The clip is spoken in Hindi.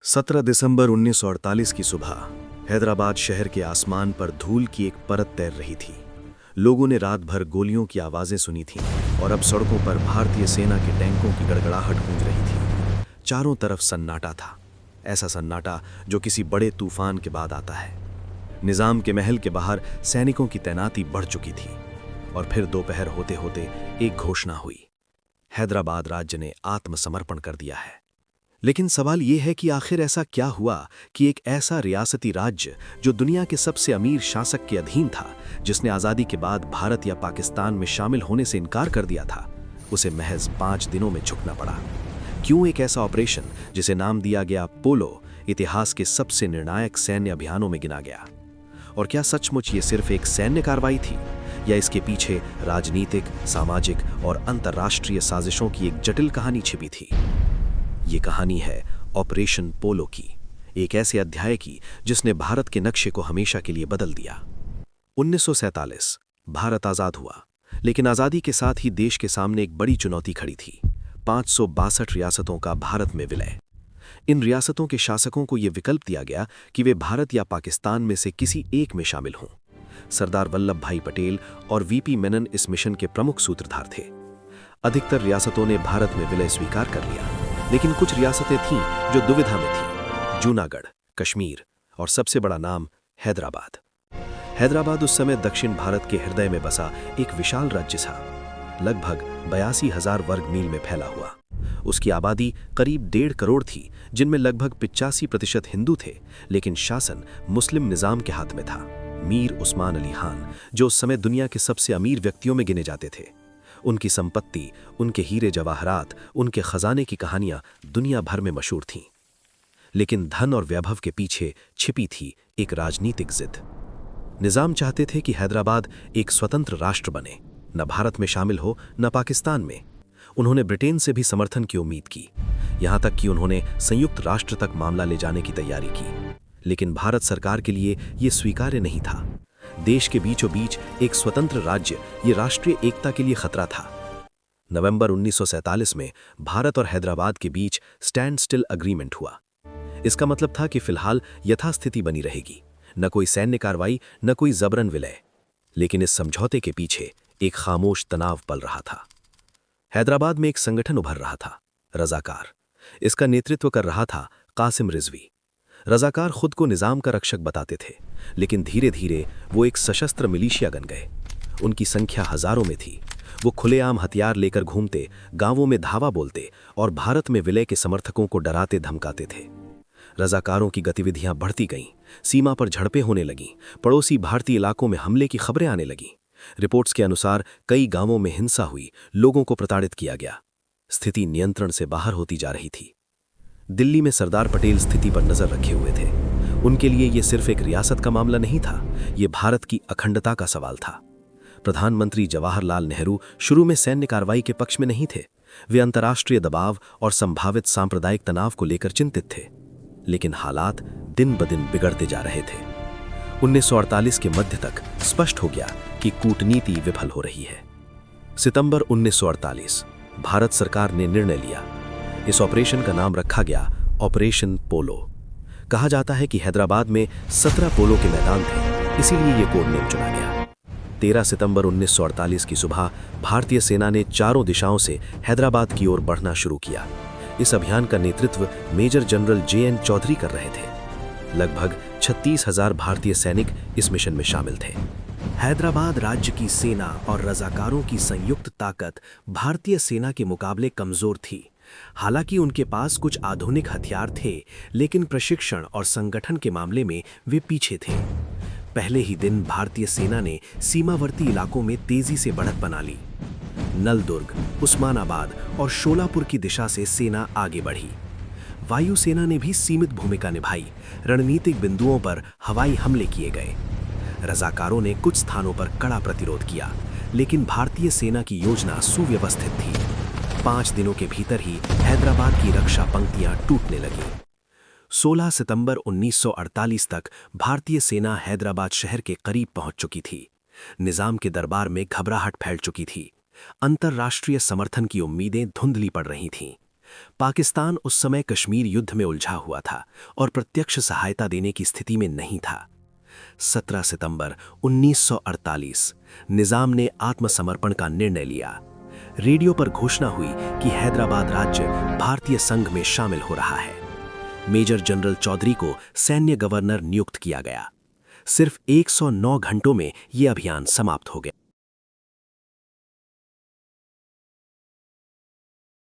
17 दिसंबर 1948 की सुबह हैदराबाद शहर के आसमान पर धूल की एक परत तैर रही थी। लोगों ने रात भर गोलियों की आवाज़ें सुनी थीं और अब सड़कों पर भारतीय सेना के टैंकों की गड़गड़ाहट गूंज रही थी। चारों तरफ सन्नाटा था, ऐसा सन्नाटा जो किसी बड़े तूफान के बाद आता है। निज़ाम के महल के बाहर सैनिकों की तैनाती बढ़ चुकी थी और फिर दोपहर होते होते एक घोषणा हुई। हैदराबाद राज्य ने आत्मसमर्पण कर दिया है। लेकिन सवाल यह है कि आखिर ऐसा क्या हुआ कि एक ऐसा रियासती राज्य जो दुनिया के सबसे अमीर शासक के अधीन था, जिसने आज़ादी के बाद भारत या पाकिस्तान में शामिल होने से इनकार कर दिया था, उसे महज 5 दिनों में झुकना पड़ा। क्यों एक ऐसा ऑपरेशन जिसे नाम दिया गया पोलो इतिहास के सबसे निर्णायक सैन्य अभियानों में गिना गया? और क्या सचमुच ये सिर्फ एक सैन्य कार्रवाई थी या इसके पीछे राजनीतिक, सामाजिक और अंतर्राष्ट्रीय साजिशों की एक जटिल कहानी छिपी थी? ये कहानी है ऑपरेशन पोलो की, एक ऐसे अध्याय की जिसने भारत के नक्शे को हमेशा के लिए बदल दिया। 1947 भारत आज़ाद हुआ, लेकिन आज़ादी के साथ ही देश के सामने एक बड़ी चुनौती खड़ी थी। 562 रियासतों का भारत में विलय। इन रियासतों के शासकों को यह विकल्प दिया गया कि वे भारत या पाकिस्तान में से किसी एक में शामिल हों। सरदार वल्लभ भाई पटेल और वीपी मेनन इस मिशन के प्रमुख सूत्रधार थे। अधिकतर रियासतों ने भारत में विलय स्वीकार कर लिया, लेकिन कुछ रियासतें थीं जो दुविधा में थीं: जूनागढ़, कश्मीर और सबसे बड़ा नाम हैदराबाद। हैदराबाद उस समय दक्षिण भारत के हृदय में बसा एक विशाल राज्य था, लगभग 82,000 वर्ग मील में फैला हुआ। उसकी आबादी करीब 1.5 करोड़ थी, जिनमें लगभग 85% हिंदू थे, लेकिन शासन मुस्लिम निज़ाम के हाथ में था। मीर उस्मान अली खान, जो उस समय दुनिया के सबसे अमीर व्यक्तियों में गिने जाते थे, उनकी संपत्ति, उनके हीरे जवाहरात, उनके खजाने की कहानियां दुनिया भर में मशहूर थीं। लेकिन धन और वैभव के पीछे छिपी थी एक राजनीतिक जिद। निजाम चाहते थे कि हैदराबाद एक स्वतंत्र राष्ट्र बने, न भारत में शामिल हो न पाकिस्तान में। उन्होंने ब्रिटेन से भी समर्थन की उम्मीद की, यहां तक कि उन्होंने संयुक्त राष्ट्र तक मामला ले जाने की तैयारी की। लेकिन भारत सरकार के लिए यह स्वीकार्य नहीं था। देश के बीचों बीच एक स्वतंत्र राज्य ये राष्ट्रीय एकता के लिए खतरा था। नवंबर 1947 में भारत और हैदराबाद के बीच स्टैंड स्टिल अग्रीमेंट हुआ। इसका मतलब था कि फिलहाल यथास्थिति बनी रहेगी, न कोई सैन्य कार्रवाई, न कोई जबरन विलय। लेकिन इस समझौते के पीछे एक खामोश तनाव पल रहा था। हैदराबाद में एक संगठन उभर रहा था, रजाकार। इसका नेतृत्व कर रहा था कासिम रिजवी। रजाकार खुद को निज़ाम का रक्षक बताते थे, लेकिन धीरे धीरे वो एक सशस्त्र मिलिशिया बन गए। उनकी संख्या हजारों में थी। वो खुलेआम हथियार लेकर घूमते, गांवों में धावा बोलते और भारत में विलय के समर्थकों को डराते धमकाते थे। रजाकारों की गतिविधियां बढ़ती गईं, सीमा पर झड़पें होने लगीं, पड़ोसी भारतीय इलाकों में हमले की खबरें आने लगीं। रिपोर्ट्स के अनुसार कई गांवों में हिंसा हुई, लोगों को प्रताड़ित किया गया। स्थिति नियंत्रण से बाहर होती जा रही थी। दिल्ली में सरदार पटेल स्थिति पर नजर रखे हुए थे। उनके लिए यह सिर्फ एक रियासत का मामला नहीं था, यह भारत की अखंडता का सवाल था। प्रधानमंत्री जवाहरलाल नेहरू शुरू में सैन्य कार्रवाई के पक्ष में नहीं थे। वे अंतर्राष्ट्रीय दबाव और संभावित सांप्रदायिक तनाव को लेकर चिंतित थे। लेकिन हालात दिन ब दिन बिगड़ते जा रहे थे। 1948 के मध्य तक स्पष्ट हो गया कि कूटनीति विफल हो रही है। सितंबर 1948 भारत सरकार ने निर्णय लिया। इस ऑपरेशन का नाम रखा गया ऑपरेशन पोलो। कहा जाता है कि हैदराबाद में 17 पोलो के मैदान थे, इसीलिए ये कोड नेम चुना गया। 13 सितंबर 1948 की सुबह भारतीय सेना ने चारों दिशाओं से हैदराबाद की ओर बढ़ना शुरू किया। इस अभियान का नेतृत्व मेजर जनरल JN चौधरी कर रहे थे। लगभग 36,000 भारतीय सैनिक इस मिशन में शामिल थे। हैदराबाद राज्य की सेना और रजाकारों की संयुक्त ताकत भारतीय सेना के मुकाबले कमजोर थी। हालांकि उनके पास कुछ आधुनिक हथियार थे, लेकिन प्रशिक्षण और संगठन के मामले में वे पीछे थे। पहले ही दिन भारतीय सेना ने सीमावर्ती इलाकों में तेजी से बढ़त बना ली। नलदुर्ग, उस्मानाबाद और शोलापुर की दिशा से सेना आगे बढ़ी। वायुसेना ने भी सीमित भूमिका निभाई। रणनीतिक बिंदुओं पर हवाई हमले किए गए। रजाकारों ने कुछ स्थानों पर कड़ा प्रतिरोध किया, लेकिन भारतीय सेना की योजना सुव्यवस्थित थी। 5 दिनों के भीतर ही हैदराबाद की रक्षा पंक्तियां टूटने लगीं। 16 सितंबर 1948 तक भारतीय सेना हैदराबाद शहर के करीब पहुंच चुकी थी। निजाम के दरबार में घबराहट फैल चुकी थी। अंतर्राष्ट्रीय समर्थन की उम्मीदें धुंधली पड़ रही थीं। पाकिस्तान उस समय कश्मीर युद्ध में उलझा हुआ था और प्रत्यक्ष सहायता देने की स्थिति में नहीं था। 17 सितंबर 1948 निजाम ने आत्मसमर्पण का निर्णय लिया। रेडियो पर घोषणा हुई कि हैदराबाद राज्य भारतीय संघ में शामिल हो रहा है। मेजर जनरल चौधरी को सैन्य गवर्नर नियुक्त किया गया। सिर्फ 109 घंटों में यह अभियान समाप्त हो गया।